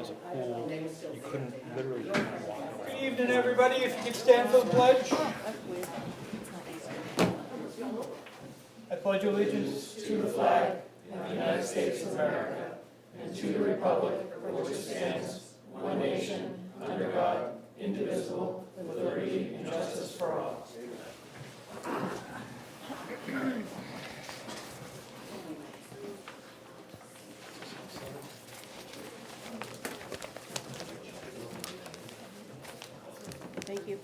there's a pool, you couldn't literally walk around. Good evening, everybody. If you could stand for the pledge. That's weird. I pledge allegiance to the flag of the United States of America and to the republic for which it stands, one nation, under God, indivisible, with liberty and justice for all. Thank you.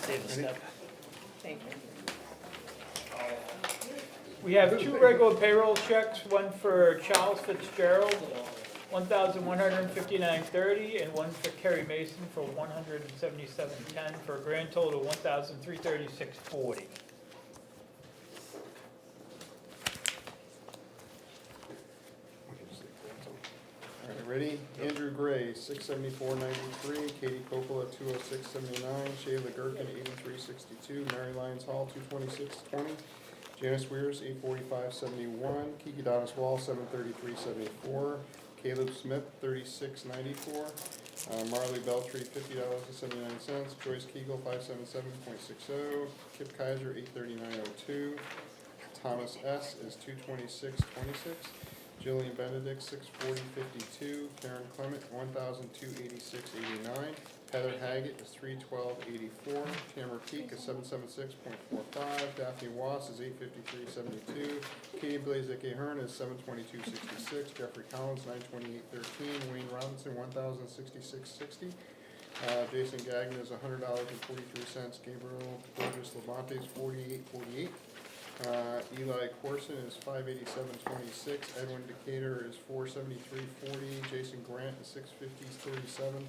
Save a step. Thank you. We have two regular payroll checks, one for Charles Fitzgerald, $1,159.30, and one for Kerry Mason for $177.10, for a grand total of $1,336.40. All right, ready? Andrew Gray, 674.93, Katie Coppola, 206.79, Shayla Gherkin, 83.62, Mary Lyons Hall, 226.20, Janice Weirs, 845.71, Kiki Donis Wall, 733.74, Caleb Smith, 36.94, Marley Beltry, $50.79, Joyce Kegel, 577.60, Kip Kaiser, 839.02, Thomas S. is 226.26, Jillian Benedict, 640.52, Karen Clement, 1,286.89, Heather Haggett is 312.84, Tamara Peak is 776.45, Daphne Wass is 853.72, Katie Blazik Ahern is 722.66, Jeffrey Collins 928.13, Wayne Robinson 1,066.60, Jason Gagnon is $100.43, Gabriel Burgess Labonte is 48.48. Eli Corson is 587.26, Edwin Decatur is 473.40, Jason Grant is 650.37,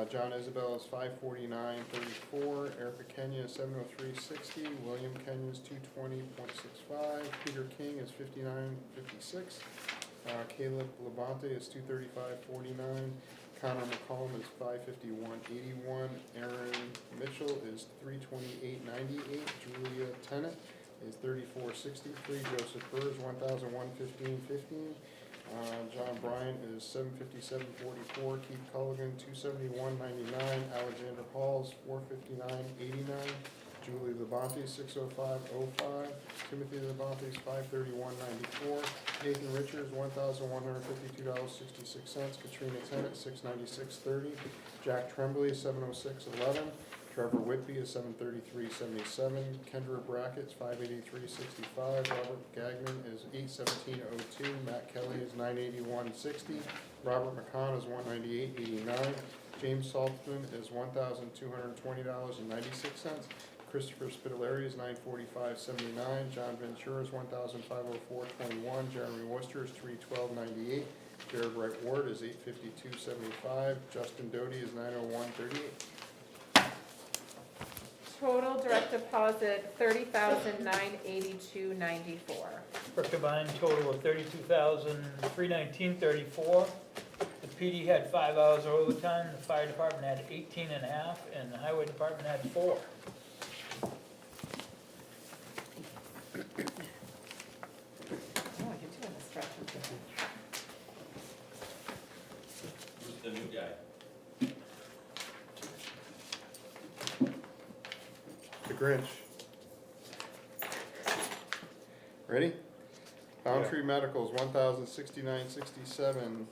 John Isabel is 549.34, Erica Kenya is 703.60, William Kenya is 220.65, Peter King is 59.56, Caleb Labonte is 235.49, Connor McCollum is 551.81, Aaron Mitchell is 328.98, Julia Tennant is 34.63, Joseph Burrs 1,115.15, John Bryan is 757.44, Keith Culligan 271.99, Alexander Halls 459.89, Julie Labonte 605.05, Timothy Labonte is 531.94, Nathan Richards $1,152.66, Katrina Tennant 696.30, Jack Tremblay 706.11, Trevor Whitby is 733.77, Kendra Brackett's 583.65, Robert Gagnon is 817.02, Matt Kelly is 981.60, Robert McCon is 198.89, James Saltzman is $1,220.96, Christopher Spitaleri is 945.79, John Ventura is 1,504.21, Jeremy Worcester is 312.98, Jared Wright Ward is 852.75, Justin Doty is 901.38. Total direct deposit, $30,982.94. For a combined total of $32,319.34. The PD had 5 hours of overtime, the fire department had 18.5, and the highway department had 4. Oh, you're doing this stretch. Who's the new guy? The Grinch. Ready? Boundtree Medicals, 1,069.67,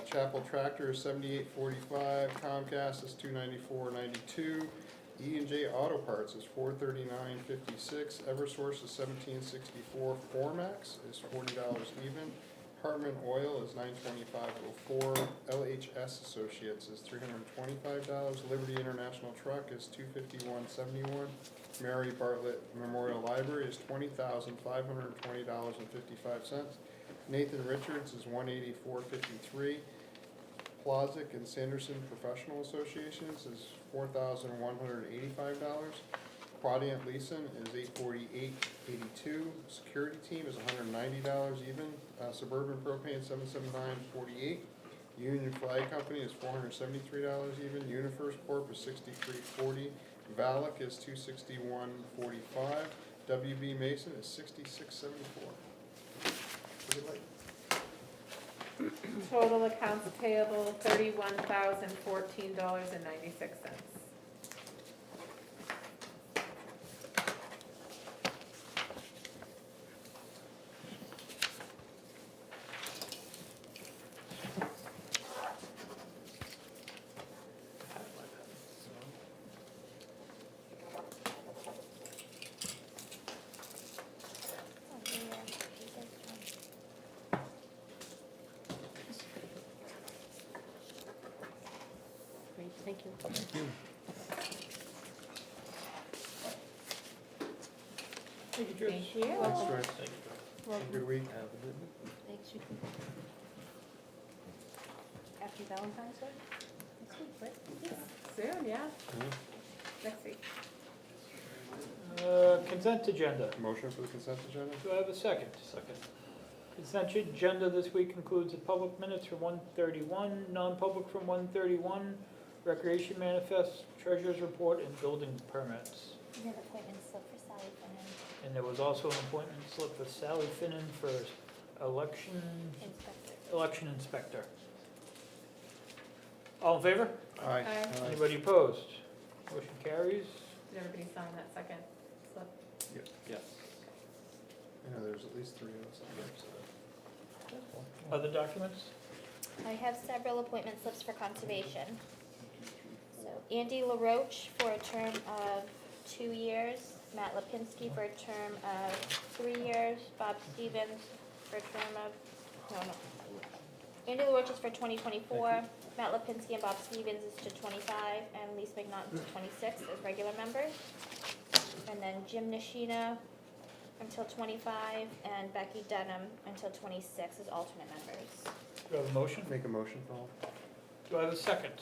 Chapel Tractor, 78.45, Comcast is 294.92, E&J Auto Parts is 439.56, Eversource is 17.64, Formax is $40 even, Hartman Oil is $925.04, LHS Associates is $325, Liberty International Truck is $251.71, Mary Bartlett Memorial Library is $20,520.55, Nathan Richards is $184.53, Plazik and Sanderson Professional Associations is $4,185. Quadient Leeson is $848.82. Security Team is $190 even. Suburban Propane $779.48. Union Flag Company is $473 even. UniFirst Corp is $63.40. Valak is $261.45. WB Mason is $66.74. Pretty light. Total accounts payable, $31,014.96. Great, thank you. Thank you. Thank you, Trish. Thank you. Thanks, Joyce. Thank you. Have a good week. Have a good week. Thanks, you too. Happy Valentine's Day? Next week, right? Soon, yeah, Mhm. next week. Consent agenda. Motion for the consent agenda? Do I have a second? Second. Consent agenda this week includes the public minutes from 131, non-public from 131, recreation manifest, treasurer's report, and building permits. You have appointment slip for Sally Finnan, And there was also an appointment slip for Sally Finnan for election inspector. All in favor? Aye. Aye. Anybody opposed? Motion carries. Did everybody sign that second slip? Yes. Yeah, there's at least 3 of us on there, so. Other documents? I have several appointment slips for conservation. So Andy LaRoche for a term of 2 years, Matt Lipinski for a term of 3 years, Bob Stevens for a term of, no. Andy LaRoche is for 2024, Matt Lipinski and Bob Stevens is to 25, and Lisa McNaughton to 26 as regular members. And then Jim Nishina until 25, and Becky Denham until 26 as alternate members. Do I have a motion? Make a motion, Paul. Do I have a second?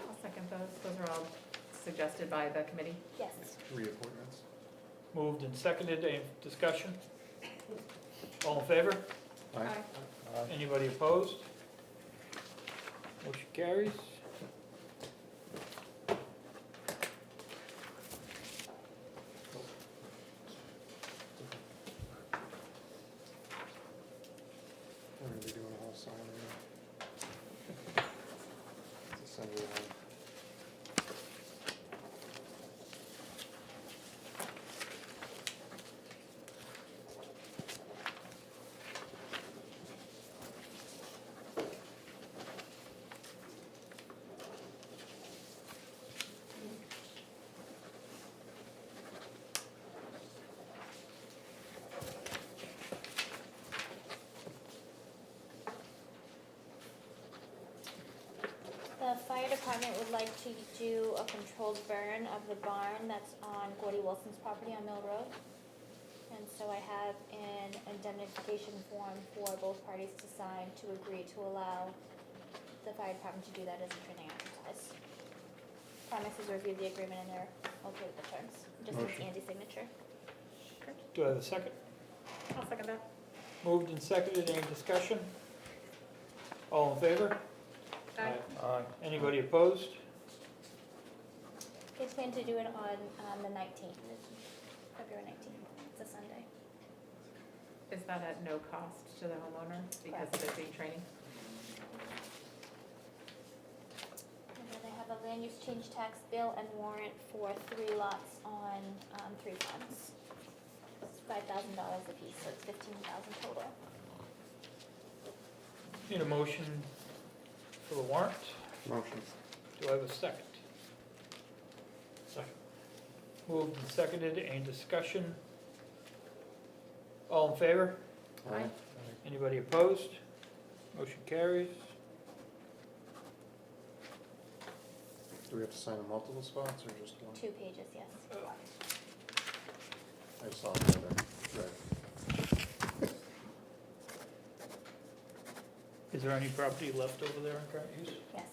I'll second those. Those are all suggested by the committee. Yes. Reappointments. Moved and seconded, any discussion? All in favor? Aye. Anybody opposed? Motion carries. We're gonna be doing a whole sign in It's assembly line. The fire department would like to do a controlled burn of the barn that's on Gordy Wilson's property on Mill Road. And so I have an indemnification form for both parties to sign to agree to allow the fire department to do that as a training exercise. Primex has reviewed the agreement and they're okay with the terms, just needs Motion. Andy's signature. Do I have a second? I'll second that. Moved and seconded, any discussion? All in favor? Aye. Anybody opposed? They plan to do it on the 19th, February 19th, it's a Sunday. Is that at no cost to the homeowner because of it being training? And then I have a land use change tax bill and warrant for 3 lots on 3 funds. It's $5,000 a piece, so it's $15,000 total. Need a motion for the warrant? Motion. Do I have a second? Second. Moved and seconded, any discussion? All in favor? Aye. Anybody opposed? Motion carries. Do we have to sign in multiple spots or just one? 2 pages, yes. I saw the other, right. Is there any property left over there in current use? Yes.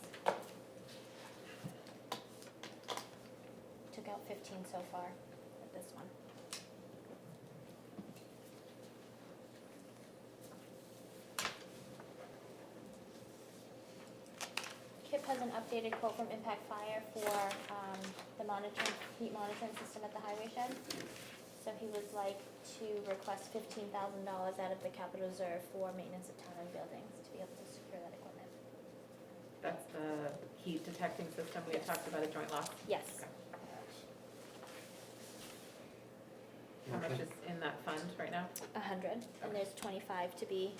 Took out 15 so far with this one. Kip has an updated quote from Impact Fire for the heat monitoring system at the highway shed. So he would like to request $15,000 out of the capital reserve for maintenance of town-owned buildings to be able to secure that equipment. That's the heat detecting system we had talked about at joint loss. Yes. Okay. How much Okay. is in that fund right now? 100, and there's 25 to be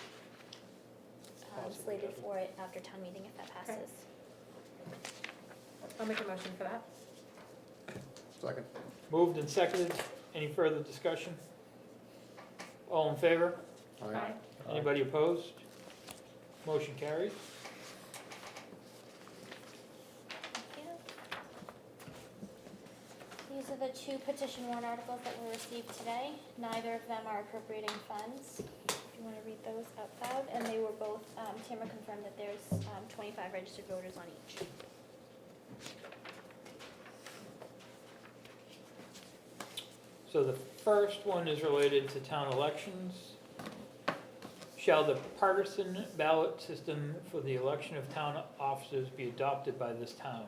slated for it after town meeting if that Okay. passes. I'll make a motion for that. Second. Moved and seconded. Any further discussion? All in favor? Aye. Anybody opposed? Motion carries. Thank you. These are the two petition warrant articles that were received today. Neither of them are appropriating funds. If you want to read those out loud, and they were both, Tamara confirmed that there's 25 registered voters on each. So the first one is related to town elections. Shall the partisan ballot system for the election of town officers be adopted by this town?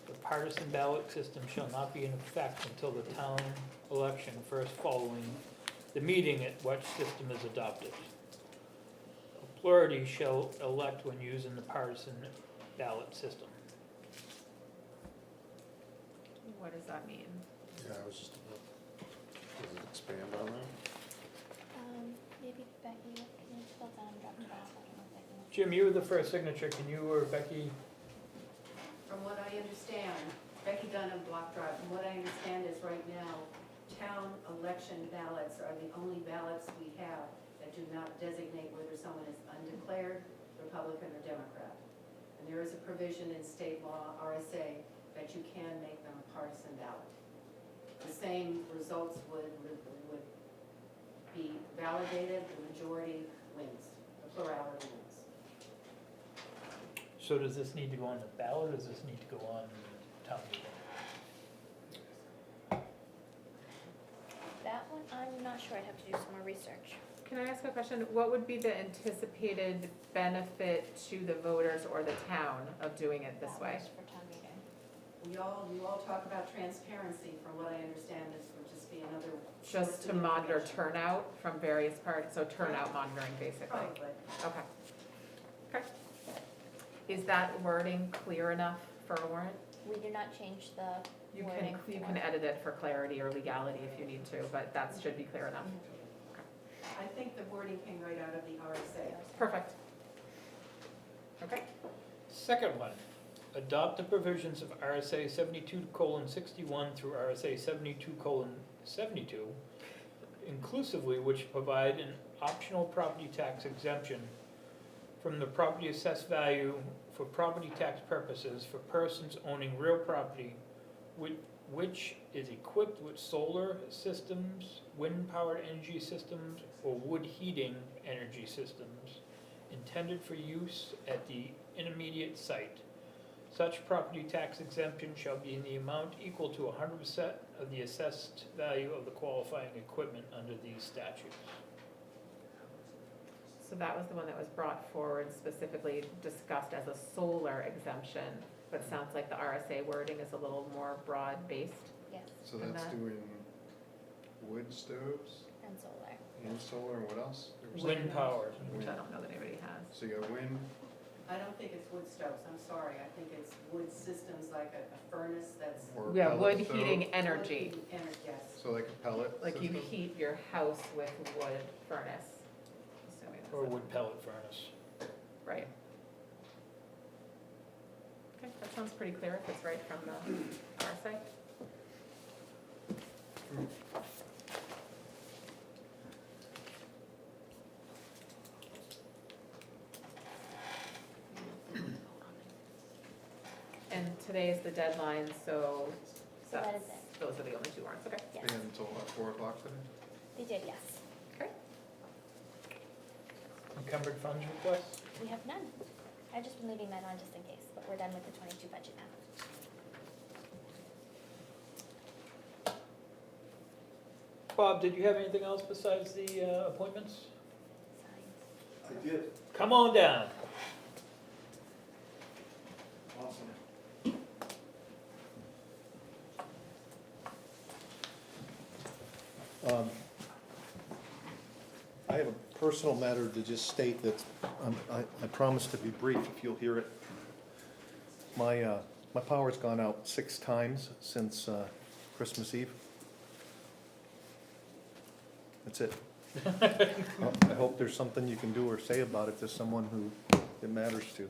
The partisan ballot system shall not be in effect until the town election first following the meeting at which system is adopted. A plurality shall elect when using the partisan ballot system. What does that mean? Yeah, I was just, does it expand on that? Maybe Becky, can you spell that and drop it off? I don't know if Becky wants- Jim, you were the first signature. Can you or Becky? From what I understand, Becky Dunham, Block Drive, from what I understand is right now, town election ballots are the only ballots we have that do not designate whether someone is undeclared, Republican or Democrat. And there is a provision in state law, RSA, that you can make them a partisan ballot. The same results would be validated, the majority wins, the plurality wins. So does this need to go on the ballot, or does this need to go on town meeting? That one, I'm not sure, I'd have to do some more research. Can I ask a question? What would be the anticipated benefit to the voters or the town of doing it this That way? was for town meeting. You all talk about transparency, from what I understand, this would just be another. Just source to of monitor information. turnout from various parts, so turnout monitoring basically? Probably. Okay. Okay. Is that wording clear enough for a warrant? We do not change the You wording. can for- edit it for clarity or legality if you need to, but that should be clear enough. I think the wording came right out of the RSA. Perfect. Okay. Second one, adopt the provisions of RSA 72:61 through RSA 72:72, inclusively which provide an optional property tax exemption from the property assessed value for property tax purposes for persons owning real property which is equipped with solar systems, wind-powered energy systems, or wood heating energy systems intended for use at the intermediate site. Such property tax exemption shall be in the amount equal to 100% of the assessed value of the qualifying equipment under these statutes. So that was the one that was brought forward specifically discussed as a solar exemption, but sounds like the RSA wording is a little more broad-based. Yes, So And that's that- doing wood stoves and solar. and solar and what else? There was- Wind powered. Which I don't know that anybody has. So you got wind, I don't think it's wood stoves, I'm sorry, I think it's wood systems like a furnace that's. or Yeah, pellet wood stove? heating energy, Wood heating yes. So like a pellet like you system? heat your house with wood furnace. Assuming that's Or it. wood pellet furnace. Right. Okay, that sounds pretty clear if it's right from the RSA. And today is the deadline, so So that is that's, those are the only two warrants, okay? Yes, And until what, 4 o'clock today? they did, yes. Okay. Encumbered funds request? We have none. I've just been leaving that on just in case, but we're done with the 22 budget now. Bob, did you have anything else besides the appointments? Signs. I did, Come on down. awesome. I have a personal matter to just state that I promise to be brief if you'll hear it. My power's gone out 6 times since Christmas Eve. That's it. Well, I hope there's something you can do or say about it to someone who it matters to.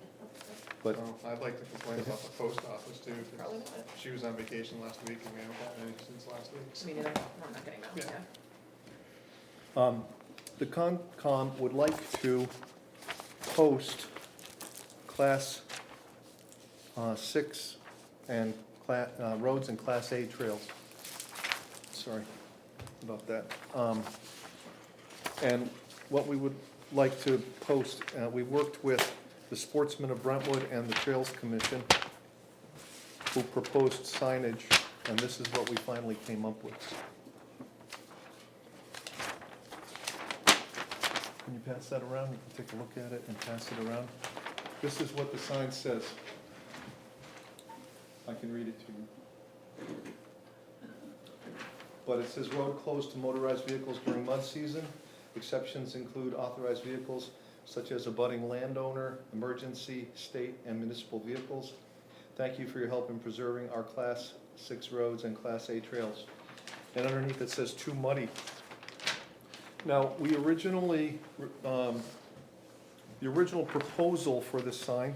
But I'd like to complain about the post office too, 'cause Probably not. she was on vacation last week and we haven't gotten any since last week. Me neither, I'm not getting those, Yeah. yeah. the Concom would like to post Class 6 and roads and Class A trails. Sorry about that. And what we would like to post, we worked with the Sportsmen of Brentwood and the Trails Commission, who proposed signage, and this is what we finally came up with. Can you pass that around? You can take a look at it and pass it around. This is what the sign says. I can read it to you. But it says road closed to motorized vehicles during mud season. Exceptions include authorized vehicles such as a budding landowner, emergency, state, and municipal vehicles. Thank you for your help in preserving our Class 6 roads and Class A trails. And underneath it says too muddy. Now, we originally, the original proposal for this sign,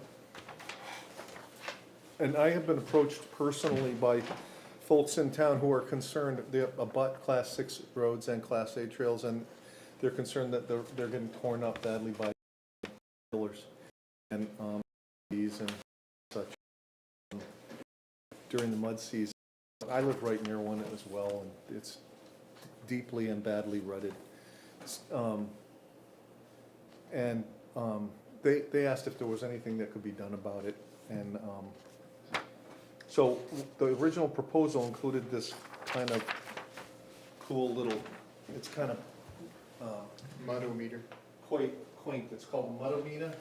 and I have been approached personally by folks in town who are concerned about Class 6 roads and Class A trails, and they're concerned that they're getting torn up badly by killers and these and such during the mud season. I live right near one as well, and it's deeply and badly rutted. They asked if there was anything that could be done about it, and so the original proposal included this kind of cool little, it's kind of Mudometer. quaint, it's called Mudometer.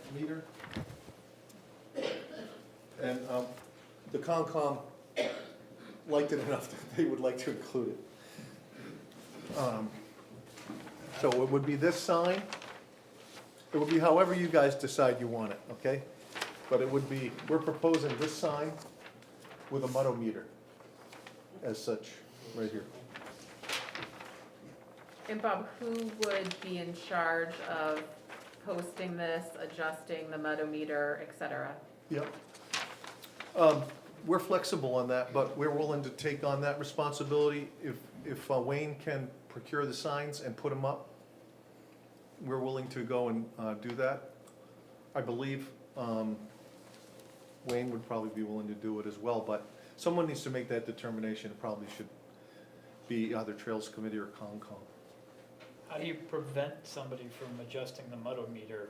And the Concom liked it enough that they would like to include it. So it would be this sign, it would be however you guys decide you want it, okay? But it would be, we're proposing this sign with a Mudometer as such, right here. And Bob, who would be in charge of posting this, adjusting the mudometer, et cetera? Yep. We're flexible on that, but we're willing to take on that responsibility. If Wayne can procure the signs and put them up, we're willing to go and do that. I believe Wayne would probably be willing to do it as well, but someone needs to make that determination. It probably should be either Trails Committee or Concom. How do you prevent somebody from adjusting the mudometer?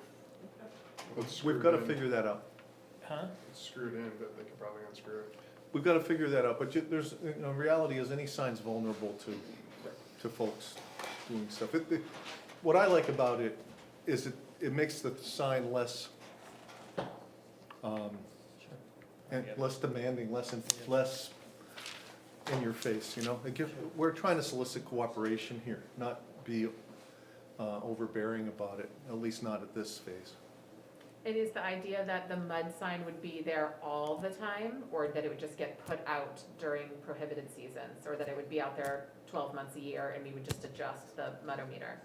We've got to figure that out. Huh? It's screwed in, but they could probably unscrew it. We've got to figure that out, but there's, reality is any sign's vulnerable to folks doing stuff. What I like about it is it makes the sign less, and less demanding, less in your face, you know? We're trying to solicit cooperation here, not be overbearing about it, at least not at this phase. It is the idea that the mud sign would be there all the time, or that it would just get put out during prohibited seasons, or that it would be out there 12 months a year and we would just adjust the mudometer?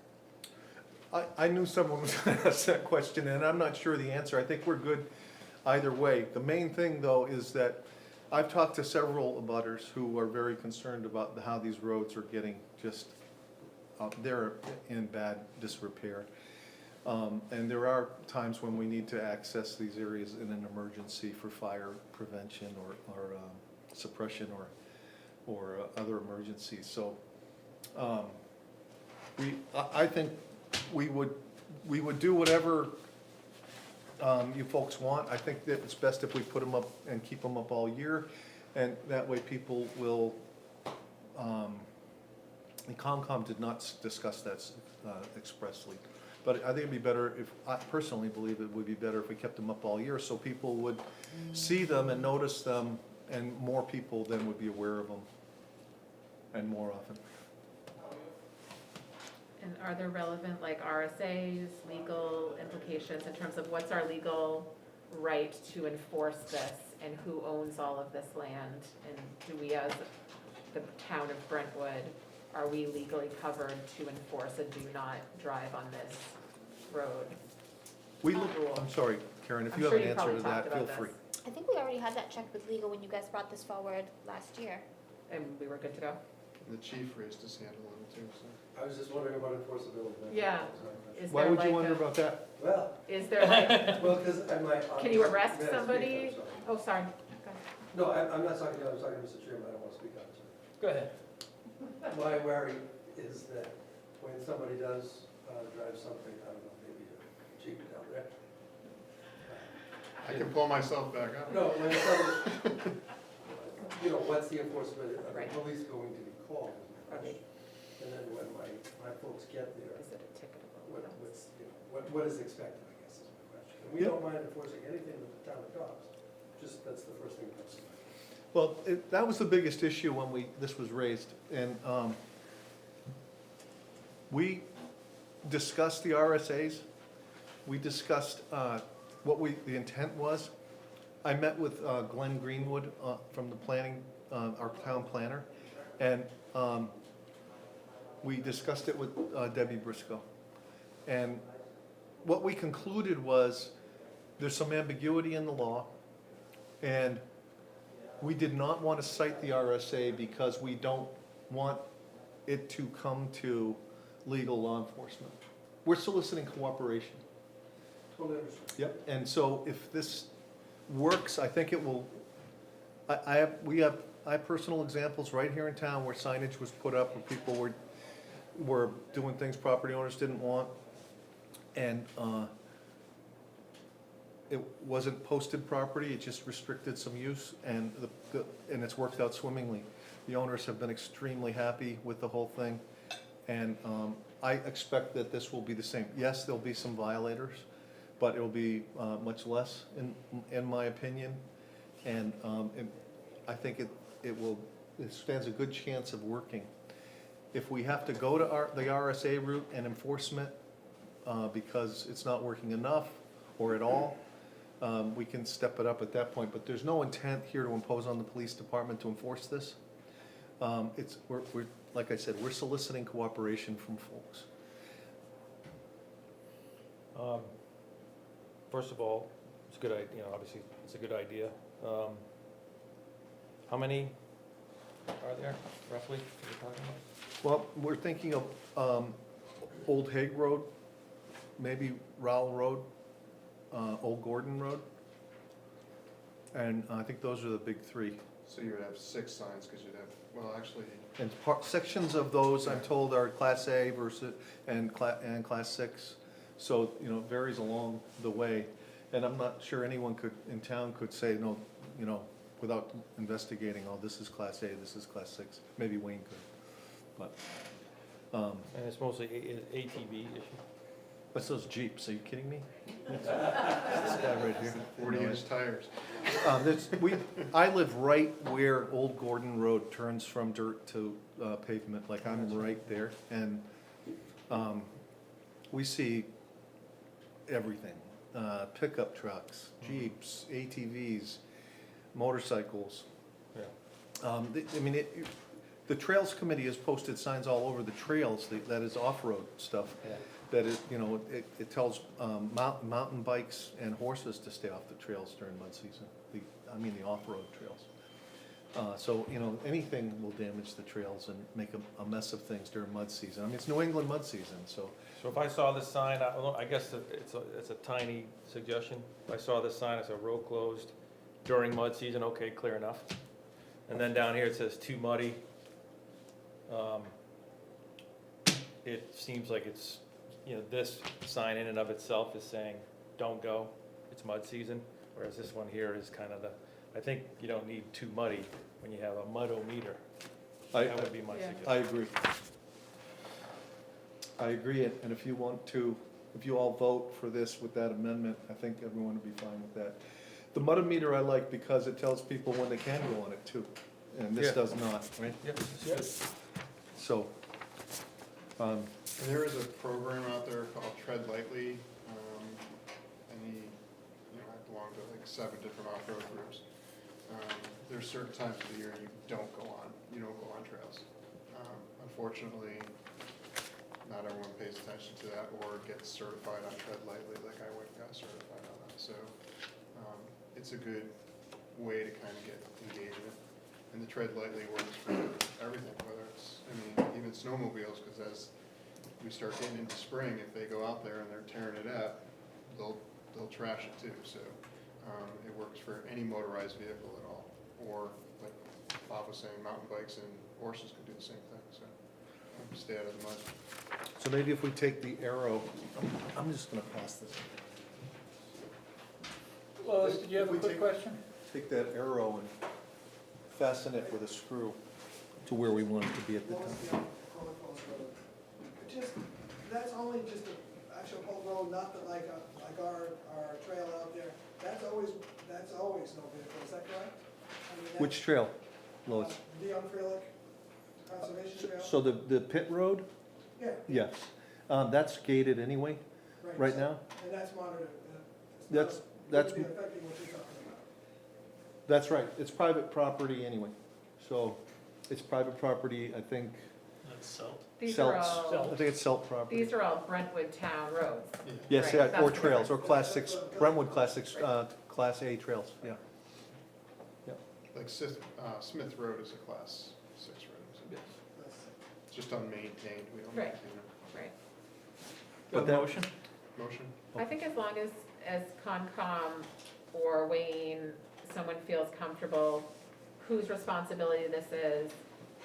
I knew someone was going to ask that question, and I'm not sure the answer. I think we're good either way. The main thing, though, is that I've talked to several abutters who are very concerned about how these roads are getting just, they're in bad disrepair. And there are times when we need to access these areas in an emergency for fire prevention or suppression or other emergencies. So I think we would do whatever you folks want. I think that it's best if we put them up and keep them up all year, and that way people will. The Concom did not discuss that expressly. But I think it'd be better if, I personally believe it would be better if we kept them up all year so people would see them and notice them, and more people then would be aware of them, and more often. And are there relevant, like RSAs, legal implications in terms of what's our legal right to enforce this? And who owns all of this land? And do we, as the town of Brentwood, are we legally covered to enforce a do not drive on this road? We look, Rule? I'm sorry, Karen, if I'm you have sure an you answer probably to that, talked feel about free. this. I think we already had that checked with legal when you guys brought this forward last year. And we were good to go? The chief raised his hand a little too, so. I was just wondering about enforceability. Yeah. Is Why there would you like wonder a- about that? Well, Is there like, well, because I might. can you arrest May I speak? somebody? I'm sorry. Oh, sorry. Go ahead. No, I'm not talking to you, I'm talking to Mr. Chairman, I don't want to speak on it. Go ahead. My worry is that when somebody does drive something, I don't know, maybe a Jeep down there. I can pull myself back up. No, when somebody, you know, what's the enforcement, are Right. the police going to be called? is my Are they- question. And then when my folks get there, Is it a ticketable? what's, you know, what is expected, I guess, is my question. And we Yeah. don't mind enforcing anything that the town adopts, just, that's the first thing that comes to mind. Well, that was the biggest issue when this was raised, and, we discussed the RSAs, we discussed, the intent was. I met with, Glenn Greenwood, from the planning, our town planner, and, we discussed it with, Debbie Briscoe. And what we concluded was, there's some ambiguity in the law, and we did not want to cite the RSA because we don't want it to come to legal law enforcement. We're soliciting cooperation. Totally understand. Yep. And so if this works, I think it will, I have personal examples right here in town where signage was put up, where people were doing things property owners didn't want. And, it wasn't posted property, it just restricted some use, and and it's worked out swimmingly. The owners have been extremely happy with the whole thing, and I expect that this will be the same. Yes, there'll be some violators, but it'll be much less, in my opinion, and I think it stands a good chance of working. If we have to go to the RSA route and enforcement because it's not working enough or at all, we can step it up at that point, but there's no intent here to impose on the police department to enforce this. We're, like I said, we're soliciting cooperation from folks. First of all, it's a good idea, obviously, it's a good idea. How many are there roughly, that you're talking about? Well, we're thinking of Old Hague Road, maybe Rowell Road, Old Gordon Road, and I think those are the big three. So you would have 6 signs, because you'd have, well, actually, And sections of those, I'm told, are Class A versus, and Class 6. So, it varies along the way. And I'm not sure anyone in town could say, no, without investigating, oh, this is Class A, this is Class 6. Maybe Wayne could. But, And it's mostly ATV issue. what's those Jeeps? Are you kidding me? This guy right here. 40-inch tires. I live right where Old Gordon Road turns from dirt to pavement, like I'm right there, and we see everything, pickup trucks, Jeeps, ATVs, motorcycles. Yeah. The Trails Committee has posted signs all over the trails, that is off-road stuff. Yeah. That is, it tells mountain bikes and horses to stay off the trails during mud season, the off-road trails. So, anything will damage the trails and make a mess of things during mud season. It's New England mud season, so. So if I saw this sign, I guess it's a tiny suggestion. If I saw this sign, it's a road closed during mud season, okay, clear enough. And then down here it says too muddy. It seems like it's, this sign in and of itself is saying, don't go, it's mud season. Whereas this one here is kind of I think you don't need too muddy when you have a mudometer. That would be my Yeah. suggestion. I agree, and if you all vote for this with that amendment, I think everyone would be fine with that. The mudometer I like because it tells people when they can go on it too, and this Yeah. does not, right? Yep. So, And there is a program out there called Tread Lightly. I belong to like 7 different off-road groups. There's certain times of the year you don't go on trails. Unfortunately, not everyone pays attention to that or gets certified on Tread Lightly like I went and got certified on that. So it's a good way to kind of get engagement. And the Tread Lightly works for everything, whether it's, even snowmobiles, because as we start getting into spring, if they go out there and they're tearing it up, they'll trash it too. So it works for any motorized vehicle at all. Or like Bob was saying, mountain bikes and horses can do the same thing. So stay out of the mud. So maybe if we take the arrow, I'm just gonna pass this. Lois, did you have a quick question? Take that arrow and fasten it with a screw to where we want it to be at the time. That's only just an actual whole road, not that like our trail out there. That's always no vehicle, is that correct? Which trail, Lois? Dion Freelick Conservation Trail? So the pit road? Yeah. Yes. That's gated anyway, right so- now? And that's monitored. That's- Wouldn't be affecting what you're talking about. That's right. It's private property anyway. So it's private property, I think. That's Selt. These are Selt's- all, I think it's Selt property. these are all Brentwood town roads. Yes, Right, yeah, that's or the trails, or difference. class 6, Brentwood class 6, class A trails, yeah. Like Smith Road is a class 6 road. So it's just unmaintained. We don't Right. maintain it. Right. But Got that- a motion? Motion? I think as long as Concom or Wayne, someone feels comfortable whose responsibility this is,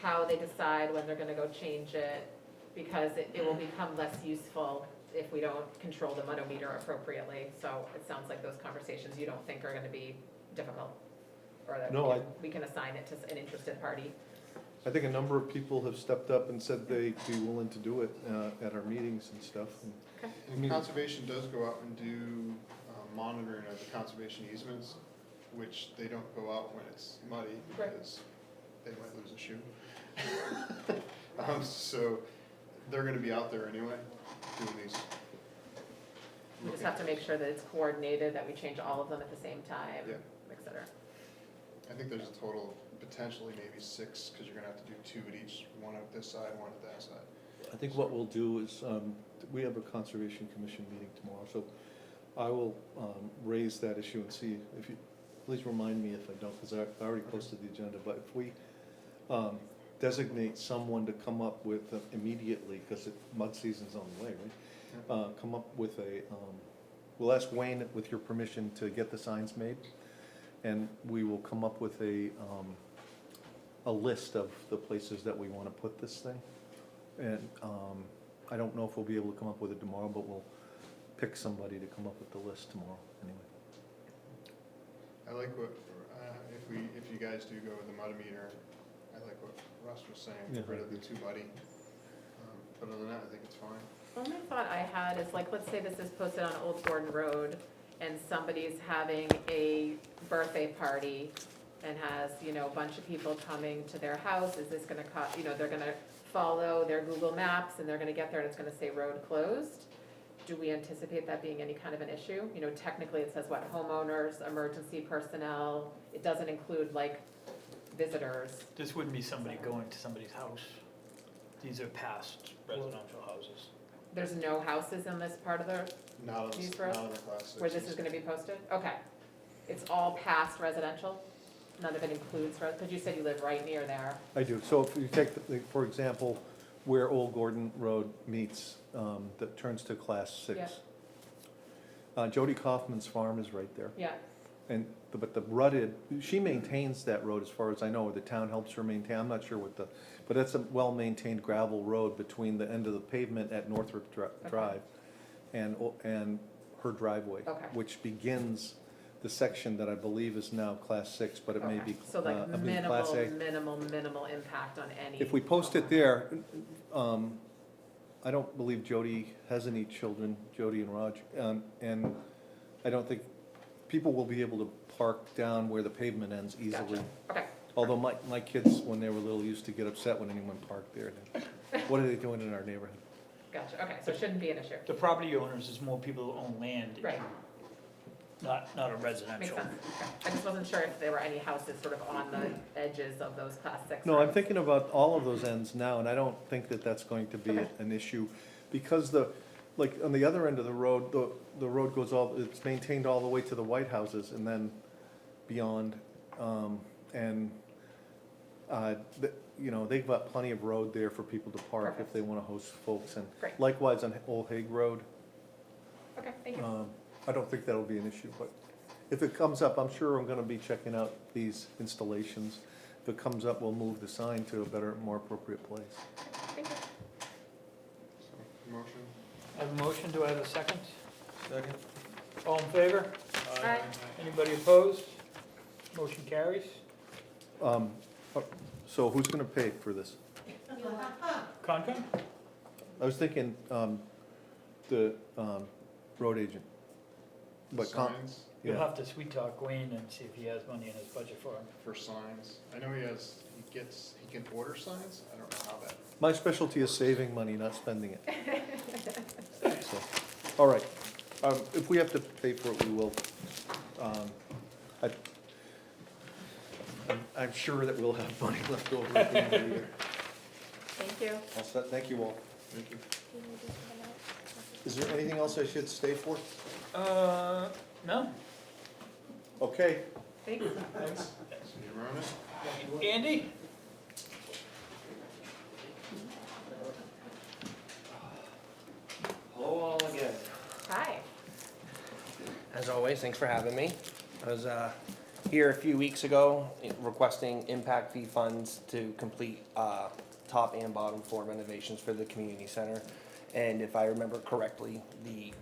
how they decide when they're gonna go change it, because it will become less useful if we don't control the manometer appropriately. So it sounds like those conversations you don't think are gonna be difficult, or that No, we can assign it to an interested party. I think a number of people have stepped up and said they'd be willing to do it at our meetings and stuff. And conservation does go out and do monitoring of the conservation easements, which they don't go out when it's muddy Right. because they might lose a shoe. So they're gonna be out there anyway, doing these. We just have to make sure that it's coordinated, that we change all of them at the same time, Yeah. et cetera. I think there's a total of potentially maybe 6, because you're gonna have to do 2 at each, one at this side, one at that side. I think what we'll do is, we have a Conservation Commission meeting tomorrow, so I will raise that issue and see if you, please remind me if I don't, because I already posted the agenda, but if we designate someone to come up with immediately, because mud season's on the way, right? Come up with we'll ask Wayne, with your permission, to get the signs made, and we will come up with a list of the places that we want to put this thing. And I don't know if we'll be able to come up with it tomorrow, but we'll pick somebody to come up with the list tomorrow, anyway. I like what, if you guys do go with the mudmeter, I like what Russ was saying, get rid of the too muddy. But other than that, I think it's fine. Only thought I had is like, let's say this is posted on Old Gordon Road and somebody's having a birthday party and has, a bunch of people coming to their house, is this gonna cost, they're gonna follow their Google Maps and they're gonna get there and it's gonna say road closed. Do we anticipate that being any kind of an issue? Technically it says what, homeowners, emergency personnel, it doesn't include like visitors. This wouldn't be somebody going to somebody's house. These are past residential houses. There's no houses in this part of the, Not on These the roads? class 6. where this is gonna be posted? Okay. It's all past residential? None of it includes, because you said you live right near there. I do. So if you take, for example, where Old Gordon Road meets, that turns to class 6. Jody Kaufman's farm is right there. Yeah, But the rutted, she maintains that road as far as I know, or the town helps her maintain, I'm not sure but it's a well-maintained gravel road between the end of the pavement at Northrop Drive and her driveway. Okay. Which begins the section that I believe is now class 6, but it may okay. be, So like class A. minimal impact on any. If we post it there, I don't believe Jody has any children, Jody and Raj, and I don't think, people will be able to park down where the pavement ends easily. Gotcha. Okay, Although my kids, when they were little, used to get upset when anyone parked there. what are they doing in our neighborhood? Gotcha, okay, so it shouldn't be an issue. The property owners is more people who own land. Right. Not a Makes residential. sense, okay. I just wasn't sure if there were any houses sort of on the edges of those class 6. No, I'm roads. thinking about all of those ends now, and I don't think that that's going to be Okay. an issue. Because like, on the other end of the road, the road goes it's maintained all the way to the White Houses and then beyond. You know, they've got plenty of road there for people to park if Perfect. they wanna host folks. And Great. likewise on Old Hague Road. Okay, thank you. I don't think that'll be an issue, but if it comes up, I'm sure I'm gonna be checking out these installations. If it comes up, we'll move the sign to a better, more appropriate place. Thank you. So, motion? I have a motion, do I have a second? Second. All in favor? Aye. Anybody opposed? Motion carries. So who's gonna pay for this? Concom? I was thinking, the, road agent. But Signs, You'll yeah, have to sweet talk Wayne and see if he has money in his budget for him. for signs. I know he can order signs. I don't know how that. my specialty is saving money, not spending it. So, all right, if we have to pay for it, we will. I'm sure that we'll have money left over at the end of the year. Thank you. All set, thank you all. Thank you. Do you need to come out? Is there anything else I should stay for? No? Okay. Thanks. Thanks. See you around it. Andy? Hello all again. Hi. As always, thanks for having me. I was here a few weeks ago requesting impact fee funds to complete top and bottom floor renovations for the community center. And if I remember correctly, the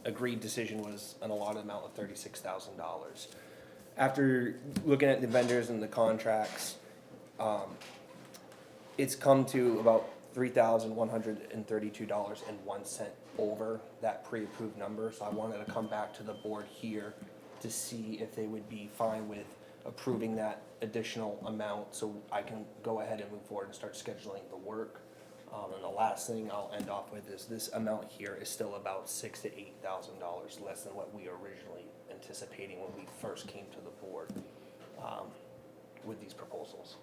agreed decision was an allotted amount of $36,000. After looking at the vendors and the contracts, it's come to about $3,132.01 over that pre-approved number. So I wanted to come back to the board here to see if they would be fine with approving that additional amount so I can go ahead and move forward and start scheduling the work. And the last thing I'll end off with is this amount here is still about $6,000 to $8,000 less than what we originally anticipating when we first came to the board with these proposals.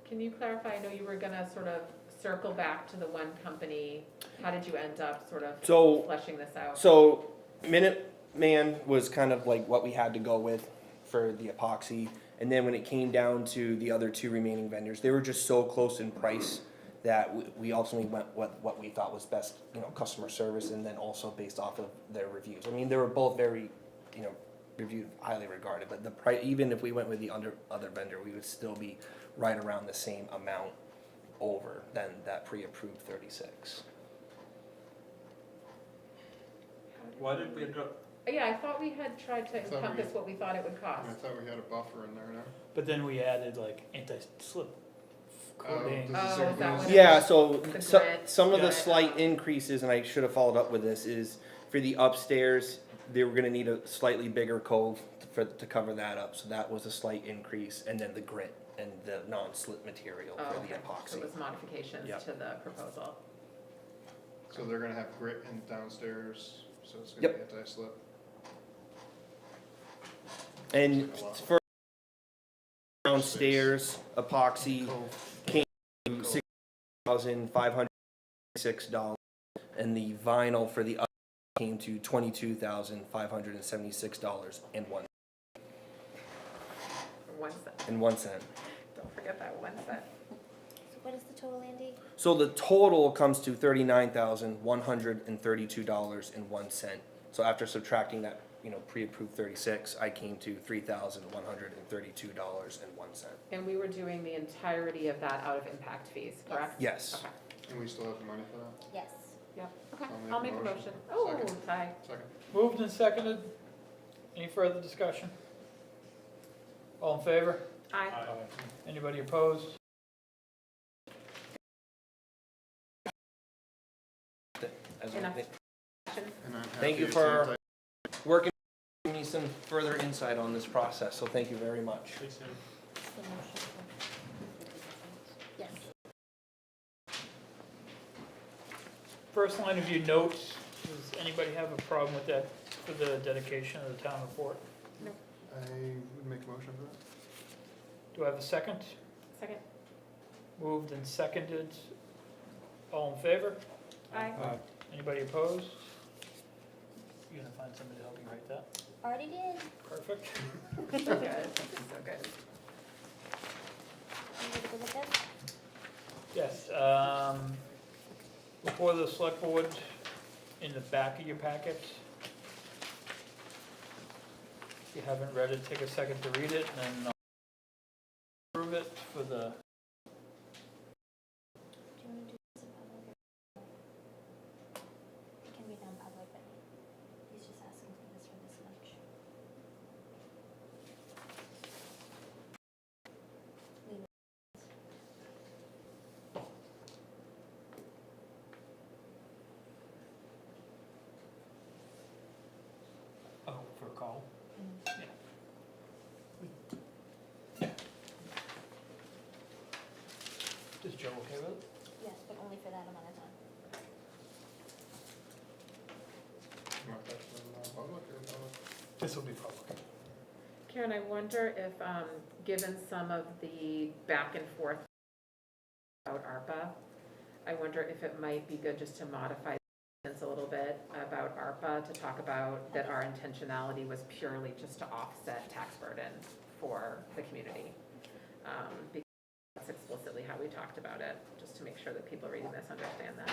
Can you clarify, I know you were gonna sort of circle back to the one company. How did you end up sort of So- fleshing this out? So Minuteman was kind of like what we had to go with for the epoxy. And then when it came down to the other two remaining vendors, they were just so close in price that we ultimately went with what we thought was best, customer service, and then also based off of their reviews. I mean, they were both very, reviewed, highly regarded, but the price, even if we went with the other vendor, we would still be right around the same amount over than that pre-approved 36. Why did we end up, Yeah, I thought we had tried to thought we- encompass what we thought it would cost. I thought we had a buffer in there now. But then we added like anti-slip coating. Oh, is that what it Yeah, so The so- grid. some of the Yeah. slight increases, and I should have followed up with this, is for the upstairs, they were gonna need a slightly bigger cove to cover that up, so that was a slight increase, and then the grit and the non-slip material Oh, for okay. the So epoxy. it was modifications Yep. to the proposal. So they're gonna have grit in downstairs, so it's gonna Yep. be anti-slip. And for downstairs, epoxy came to $6,506, and the vinyl for the up came to $22,576.01. 1 cent. Don't forget that 1 cent. So what is the total, Andy? So the total comes to $39,132.01. So after subtracting that, pre-approved 36, I came to $3,132.01. And we were doing the entirety of that out of impact fees, correct? Yes. Okay. And we still have the money for that? Yes. Yep, okay. I'll I'll make make a a motion. motion. Oh, Second. tie. Second. Moved and seconded. Any further discussion? All in favor? Aye. Anybody opposed? Enough. And I'm Thank you happy for it's working, giving me some further insight on this process, so thank you very much. The motion for- Yes. first line of your notes, does anybody have a problem with that for the dedication of the town report? I would make a motion for that. Do I have a second? Second. Moved and seconded. All in favor? Aye. Anybody opposed? You gonna find somebody to help you write that? Already did. Perfect. Good, so good. Anybody good with this? Yes, before the select board, in the back of your packet. If you haven't read it, take a second to read it, and then approve it for the, Do you want to do this in public? It can be done public, but he's just asking for this for this much. Leave it. oh, for a call. Mm. Is Joe okay with it? Yes, but only for that amount of time. You want that for non-public or public? This will be public. Karen, I wonder if, given some of the back and forth about ARPA, I wonder if it might be good just to modify a little bit about ARPA to talk about that our intentionality was purely just to offset tax burden for the community. Because that's explicitly how we talked about it, just to make sure that people reading this understand that.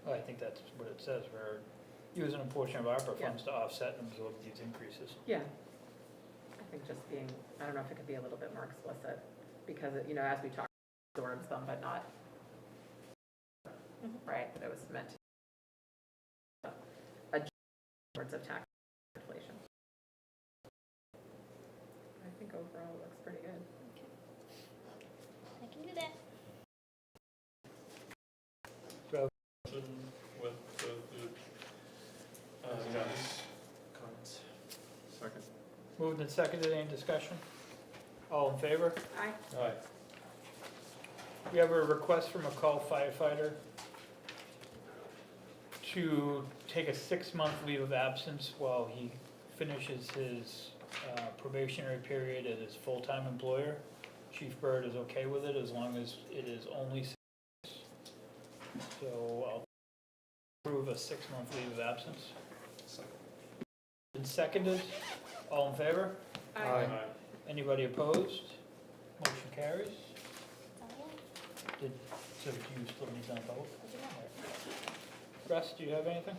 Well, I think that's what it says, we're using a portion of ARPA Yeah. funds to offset and absorb these increases. Yeah. I think just being, I don't know if it could be a little bit more explicit, because, you know, as we talk, it absorbs them, but not, right, that it was meant to adjust towards of tax inflation. I think overall it looks pretty good. I can do that. With the comments. Second. Moved and seconded, any discussion? All in favor? Aye. Aye. We have a request from a call firefighter to take a 6-month leave of absence while he finishes his probationary period at his full-time employer. Chief Byrd is okay with it as long as it is only 6 months. So I'll approve a 6-month leave of absence. Second. Been seconded, all in favor? Aye. Anybody opposed? Motion carries. That's all I have. So do you still need them both? I do not. Russ, do you have anything?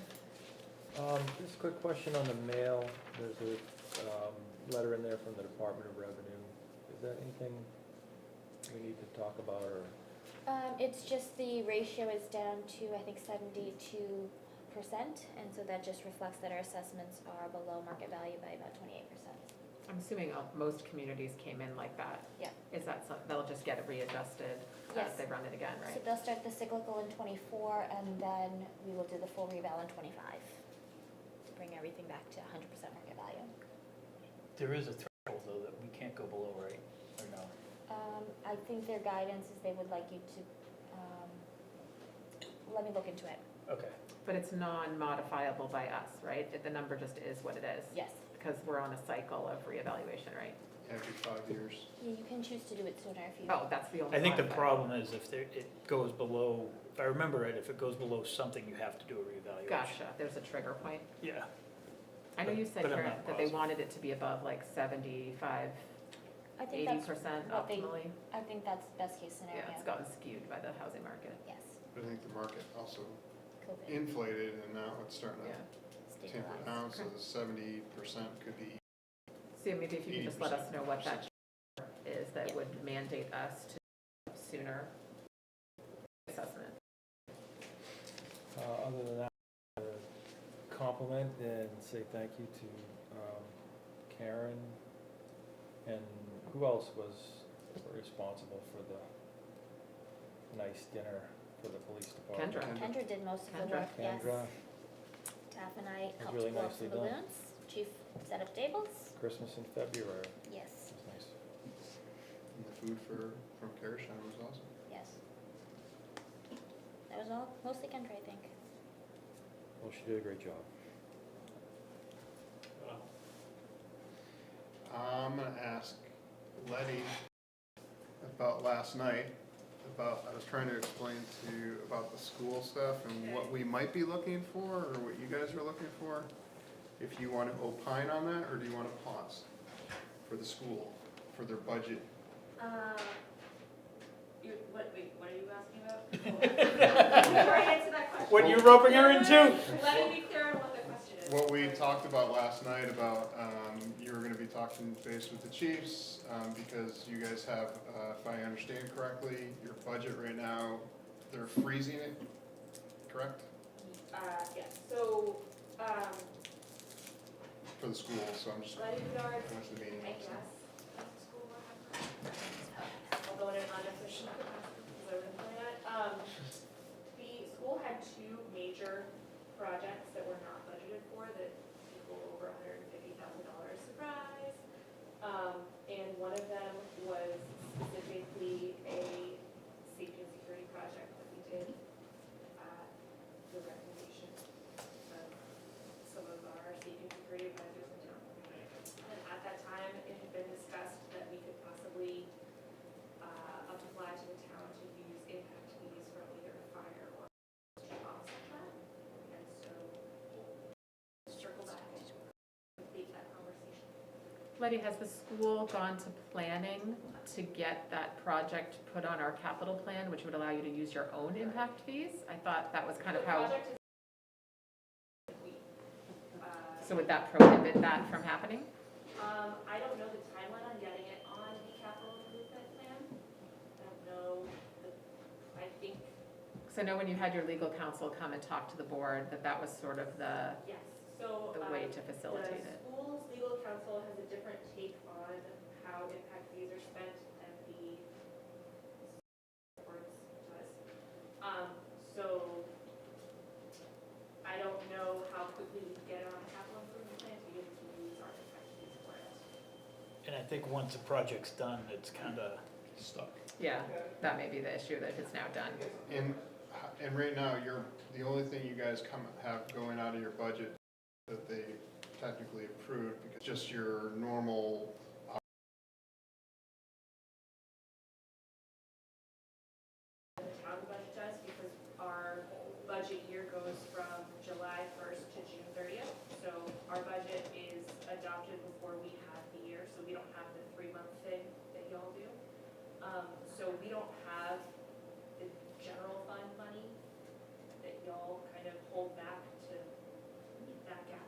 Just a quick question on the mail. There's a letter in there from the Department of Revenue. Is that anything we need to talk about, or? It's just the ratio is down to, I think, 72%, and so that just reflects that our assessments are below market value by about 28%. I'm assuming most communities came in like that. Yeah. Is that something, they'll just get it readjusted Yes. as they run it again, So right? they'll start the cyclical in 24, and then we will do the full reval in 25 to bring everything back to 100% market value. There is a threshold, though, that we can't go below, right? Or no? I think their guidance is they would like you to, let me look into it. Okay. But it's non-modifiable by us, right? The number just is what it is. Yes. Because we're on a cycle of reevaluation, right? Every 5 years. Yeah, you can choose to do it sooner if you. Oh, that's the only. I think the modifiable. problem is if it goes below, if I remember right, if it goes below something, you have to do a reevaluation. Gotcha, there's a trigger point. Yeah. I know you said, But I'm Karen, not that they positive. wanted it to be above like 75, I think that's 80% what they, optimally. I think that's best case scenario. Yeah, it's gotten skewed by the housing market. Yes, But I think the market also COVID, inflated and now it's starting Yeah. to taper stabilized. down, so the 70% could be. So maybe if you could just let us 80%. know what that is that Yeah. would mandate us to sooner assessment. Other than that, compliment and say thank you to Karen, and who else was responsible for the nice dinner for the police department? Kendra. Kendra did most of the Kendra. work, yes. Kendra, Taff and I helped really blow up nicely some done. balloons. Chief set up tables. Christmas in February, Yes, that's nice. And the food from Karashan was awesome. yes. That was all, mostly Kendra, I think. Well, she did a great job. I'm gonna ask Letty about last night, I was trying to explain to you about the school stuff and what we might be looking for, or what you guys are looking for. If you wanna opine on that, or do you wanna pause for the school, for their budget? What are you asking about? Before I answer that question. What you roping her into? Let me be clear on what the question is. What we talked about last night about, you were gonna be talking base with the chiefs, because you guys have, if I understand correctly, your budget right now, they're freezing it, correct? Yes, so, For the school, so I'm just, Letty Bedard's, how much the meeting I was. guess, at the school, although in an unofficial capacity, because I wasn't doing that. The school had two major projects that were not budgeted for that equal over $150,000, surprise. And one of them was specifically a safety and security project that we did at the recommendation of some of our safety and security advisors in town. And at that time, it had been discussed that we could possibly apply to the town to use impact fees from either fire or to offset that. And so, circle back and complete that conversation. Letty, has the school gone to planning to get that project put on our capital plan, which would allow you to use your own impact fees? I thought that was kind of how, The project is so would that prohibit that from happening? I don't know the timeline on getting it on the capital improvement plan. I don't know, I think, Because I know when you had your legal counsel come and talk to the board, that was sort of the yes, so. way to facilitate it. The school's legal counsel has a different take on how impact fees are spent than the board does. So I don't know how quickly we can get it on the capital improvement plan to be able to use our impact fees for it. And I think once the project's done, it's kind of Stuck. Yeah, that may be the issue, that it's now done. And right now, the only thing you guys have going out of your budget that they technically approved, because just your normal, The town budget does, because our budget year goes from July 1st to June 30th. So our budget is adopted before we have the year, so we don't have the 3-month thing that y'all do. So we don't have the general fund money that y'all kind of hold back to meet that gap.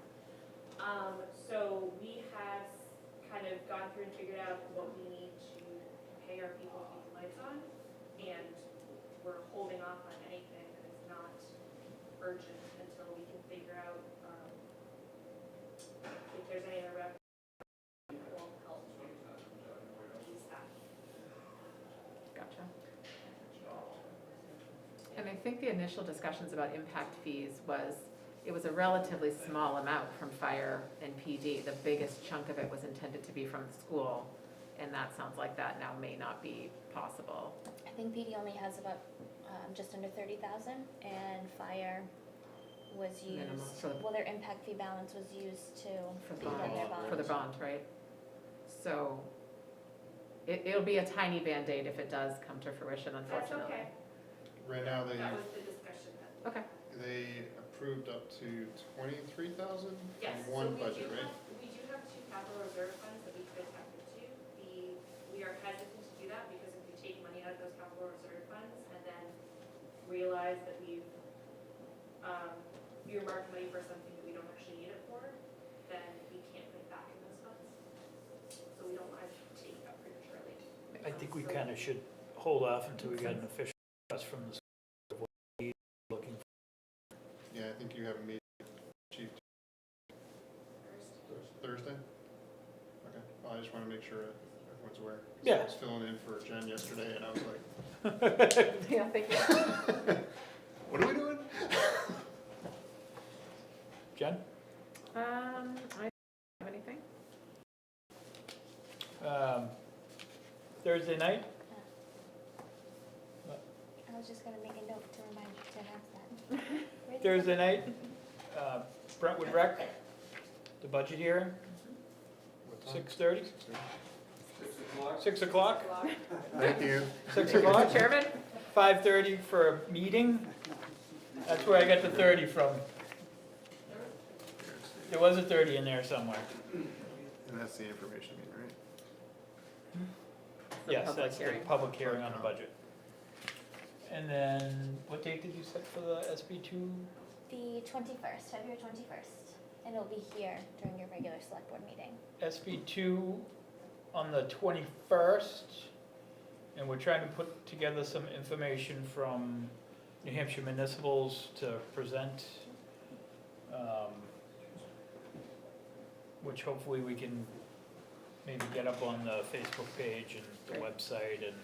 So we have kind of gone through and figured out what we need to pay our people to keep the lights on, and we're holding off on anything that is not urgent until we can figure out if there's any other revenue that will help ease that. Gotcha. And I think the initial discussions about impact fees it was a relatively small amount from fire and PD. The biggest chunk of it was intended to be from the school, and that sounds like that now may not be possible. I think PD only has about just under 30,000, and fire was Minimum used, for the- well, their impact fee balance was used to For the pay down their bond, bond. for the bond, right? So it'll be a tiny Band-Aid if it does come to fruition, That's unfortunately. okay, right now, that was the discussion that. Okay, they approved up to 23,000 Yes, in so one we budget, do right? have, we do have 2 capital reserve funds that we could tap into. We are hesitant to do that because if we take money out of those capital reserve funds and then realize that we've earmarked money for something that we don't actually need it for, then we can't put it back in those funds. So we don't want to take it out prematurely. I think we kind of should hold off until we get an official request from the school of what we're looking for. Yeah, I think you have a meeting, chief, Thursday? Okay, well, I just want to make sure everyone's aware. Yeah. I was filling in for Jen yesterday, and I was like, yeah, thank you. what are we doing? Jen? I don't have anything. Thursday night? I was just gonna make a note to remind you to Thursday night, Brentwood Rec, the budget hearing, What time? 6:30? 6 o'clock? Thank you. 6 o'clock? Mr. Chairman? 5:30 for a meeting? That's where I got the 30 from. There was a 30 in there somewhere. And that's the information meeting, right? The Yes, public that's the hearing. public hearing on the budget. And then, what date did you set for the SB2? The 21st, February 21st, and it'll be here during your regular select board meeting. SB2 on the 21st, and we're trying to put together some information from New Hampshire municipals to present, which hopefully we can maybe get up on the Facebook page and the website, and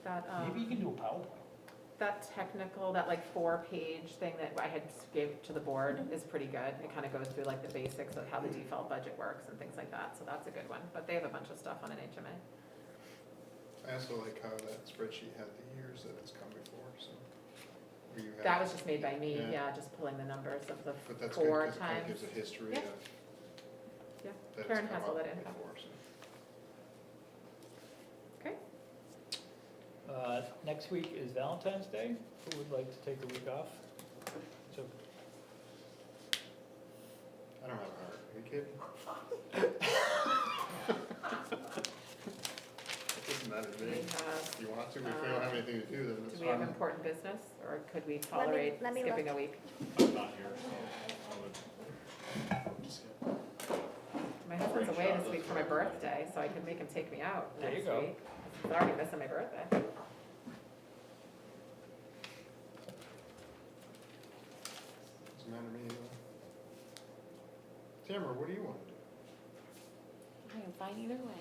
That, maybe you can do a PowerPoint. that technical, that like 4-page thing that I had gave to the board is pretty good. It kind of goes through like the basics of how the default budget works and things like that, so that's a good one. But they have a bunch of stuff on an HMA. I also like how that spreadsheet had the years that it's come before, so. where you have- That was just made by me, Yeah. yeah, just pulling the numbers of the But that's good, 4 because it kind of times. gives a history Yeah. of. Yeah. that it's Karen come has all up that info. before, so. Okay, Next week is Valentine's Day. Who would like to take a week off? So, I don't have a heart, are you kidding? It doesn't matter to we me. have, If you want to, if we don't have anything to do, then it's do we have fine. important business, or could we tolerate let me skipping look. a week? I'm not here, so I would skip. My husband's away this week for my birthday, so I could make him take me out There you next go. week. He's already missing my birthday. Doesn't matter to me either. Tamara, what do you want to do? I am fine either way.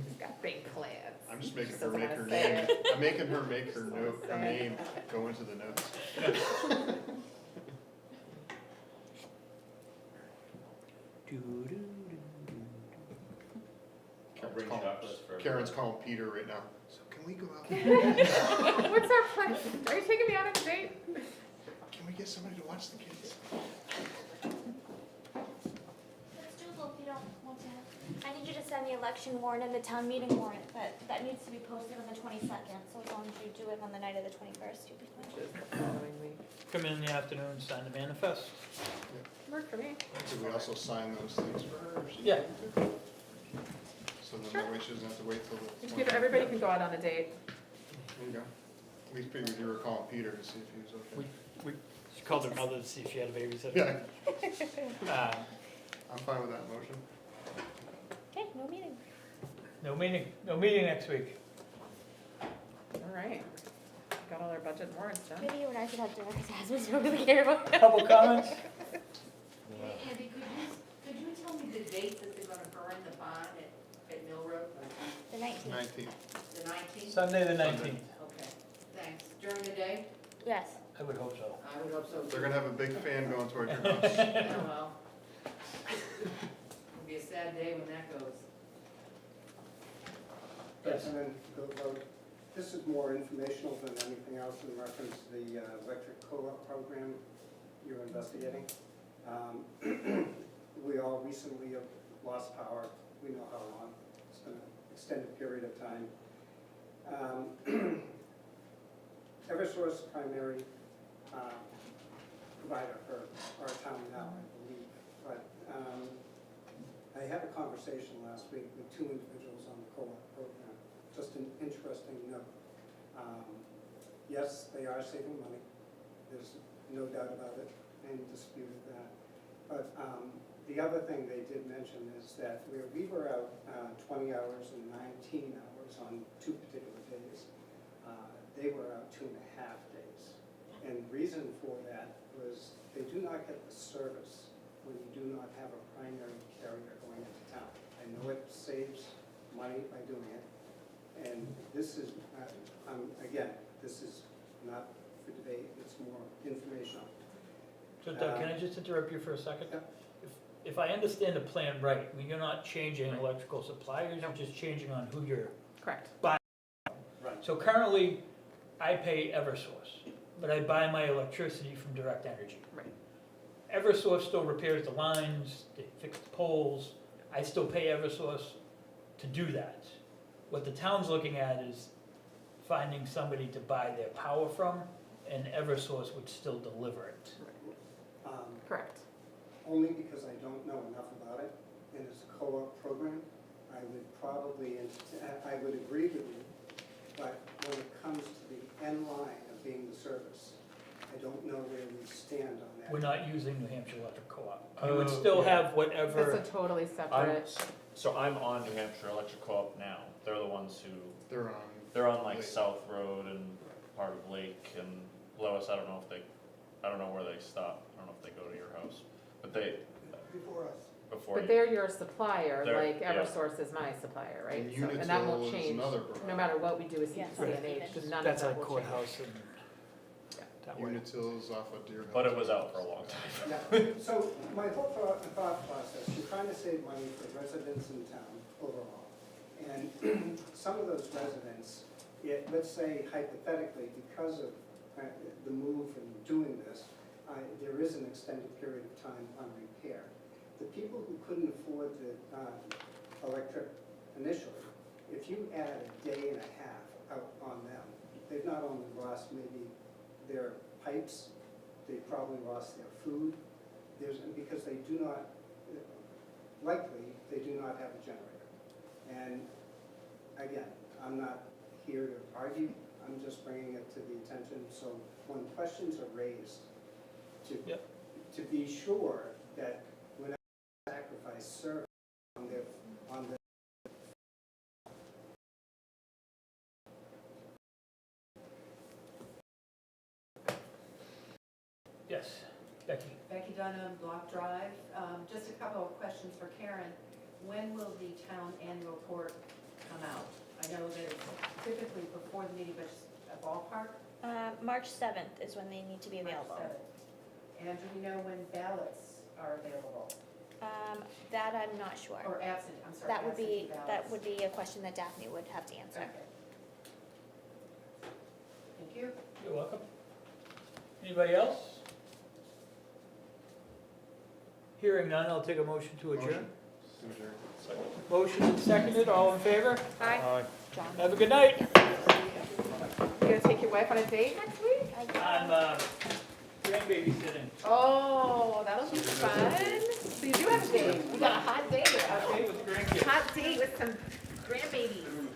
He's got big plans. I'm just making Just her doesn't make wanna her say name, it. I'm making her make her Just note, her wanna say it. name go into the notes. I'll bring Karen's chocolates for calling- Karen's everyone. calling Peter right now. So can we go out? What's our plan? Are you taking me on a date? Can we get somebody to watch the kids? Let's do both if you don't want to. I need you to send the election warrant and the town meeting warrant, but that needs to be posted on the 22nd, so as long as you do it on the night of the 21st, you'll be fine. Which is the following week. come in the afternoon, sign the manifest. Work for me. Could we also sign those things for her? if she Yeah. wanted to? So then that way she doesn't have to wait till the. Just give it- Everybody can go out on a date. There you go. We figured you were calling Peter to see if he was okay. She called her mother to see if she had a babysitter. Yeah, I'm fine with that motion. Okay, no meeting. No meeting next week. All right. Got all our budget and warrants done. Maybe you and I should have dinner, because husbands don't really care about it. Couple comments? Andy, could you tell me the date that they're gonna burn the barn at Mill Road? The 19th. 19th. The 19th? Sunday the 19th. Okay, thanks. During the day? Yes. I would hope so. I would hope so. They're gonna have a big fan going towards your house. Yeah, well. It'll be a sad day when that goes. Yes. And then, this is more informational than anything else in reference to the electric co-op program you're investigating. We all recently have lost power. We know how long. It's been an extended period of time. Eversource primary provider for our town now, I believe. But I had a conversation last week with 2 individuals on the co-op program. Just an interesting note. Yes, they are saving money. There's no doubt about it, any dispute of that. But the other thing they did mention is that we were out 20 hours and 19 hours on 2 particular days. They were out 2.5 days. And the reason for that was they do not get the service when you do not have a primary carrier going into town. I know it saves money by doing it. And this is, again, this is not for debate, it's more informational. So Doug, can I just interrupt you for a second? Yeah. If I understand the plan right, you're not changing electrical suppliers, you're just changing on who you're. Correct. Right. So currently, I pay Eversource, but I buy my electricity from Direct Energy. Right. Eversource still repairs the lines, they fix the poles, I still pay Eversource to do that. What the town's looking at is finding somebody to buy their power from, and Eversource would still deliver it. Correct. Only because I don't know enough about it, and it's a co-op program, I would probably, I would agree with you, but when it comes to the end line of being the service, I don't know where we stand on that. We're not using New Hampshire Electric Co-op. We would still have whatever, That's a totally separate, So I'm on New Hampshire Electric Co-op now. They're the ones who, They're on like Lake. South Road and part of Lake and Lois, I don't know where they stop. I don't know if they go to your house, but they, Before us. before but you. they're your supplier, They're- like yeah. Eversource is my supplier, right? And So, and that Unitil won't is change, another provider. no matter what we do with Yes. CCNH, none of that's that like will change. courthouse and that way. Unitil's off of Deer Hill. But it was out for a long time. Yeah, so my whole thought process, you're trying to save money for residents in town overall. And some of those residents, let's say hypothetically, because of the move and doing this, there is an extended period of time on repair. The people who couldn't afford the electric initially, if you add a day and a half out on them, they've not only lost maybe their pipes, they've probably lost their food, because they do not, likely, they do not have a generator. And again, I'm not here to argue, I'm just bringing it to the attention, so when questions are raised, to be sure that we're not sacrifice service on their, Yes, Becky. Becky Dunham, Block Drive. Just a couple of questions for Karen. When will the town annual report come out? I know that it's typically before the meeting, but just a ballpark? March 7th is when they need to be available. March 7th. And do we know when ballots are available? That I'm not sure. Or absent, I'm sorry. That would absentee be, ballots. a question that Daphne would have to answer. Okay. Thank you. You're welcome. Anybody else? Hearing none, I'll take a motion to adjourn. Motion and seconded, all in favor? Hi, John. Have a good night. You gonna take your wife on a date next week? I'm grandbaby sitting. Oh, that'll be fun. So you do have a date. You got a hot date. Hot day with the grandkids. Hot date with some grandbabies.